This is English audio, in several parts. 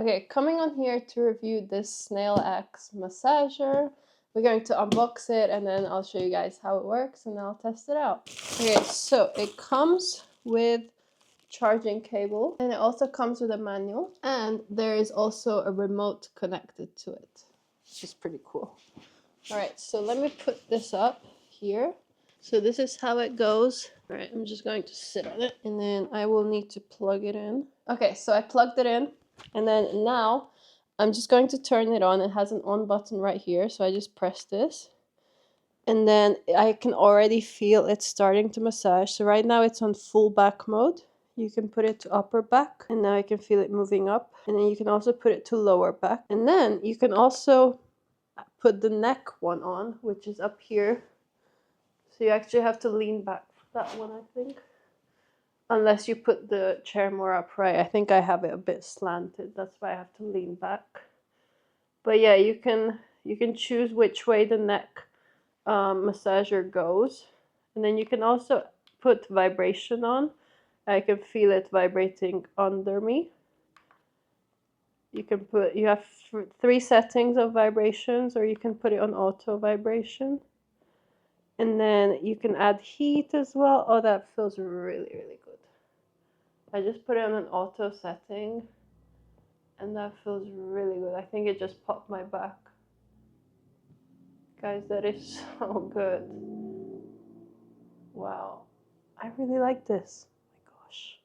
Okay, coming on here to review this Snailax massager. We're going to unbox it and then I'll show you guys how it works and I'll test it out. Okay, so it comes with charging cable and it also comes with a manual, and there is also a remote connected to it, which is pretty cool. All right, so let me put this up here. So this is how it goes. All right, I'm just going to sit on it and then I will need to plug it in. Okay, so I plugged it in and then now I'm just going to turn it on. It has an on button right here, so I just press this. And then I can already feel it starting to massage. So right now it's on full back mode. You can put it to upper back, and now I can feel it moving up. And then you can also put it to lower back. And then you can also put the neck one on, which is up here. So you actually have to lean back for that one, I think. Unless you put the chair more upright. I think I have it a bit slanted. That's why I have to lean back. But yeah, you can choose which way the neck massager goes. And then you can also put vibration on. I can feel it vibrating under me. You have 3 settings of vibrations, or you can put it on auto vibration. And then you can add heat as well. Oh, that feels really, really good. I just put it on an auto setting and that feels really good. I think it just popped my back. Guys, that is so good. Wow. I really like this. Oh my gosh.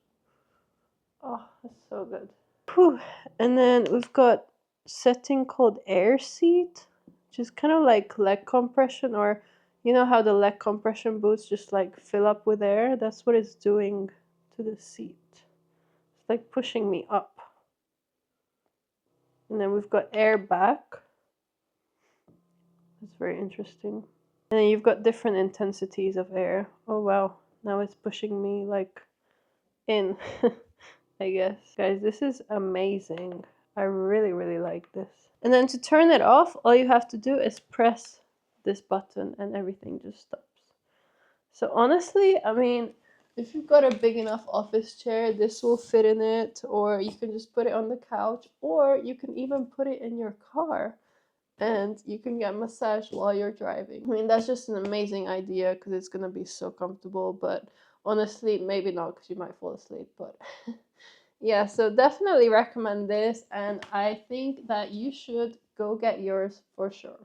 Oh, that's so good. Whew. And then we've got setting called air seat, which is kind of like leg compression, or you know how the leg compression boots just like fill up with air? That's what it's doing to the seat. It's like pushing me up. And then we've got air back. That's very interesting. And then you've got different intensities of air. Oh wow, now it's pushing me like in, I guess. Guys, this is amazing. I really, really like this. And then to turn it off, all you have to do is press this button and everything just stops. So honestly, I mean, if you've got a big enough office chair, this will fit in it, or you can just put it on the couch, or you can even put it in your car and you can get massaged while you're driving. I mean, that's just an amazing idea because it's going to be so comfortable, but honestly, maybe not because you might fall asleep, but yeah, so definitely recommend this, and I think that you should go get yours for sure.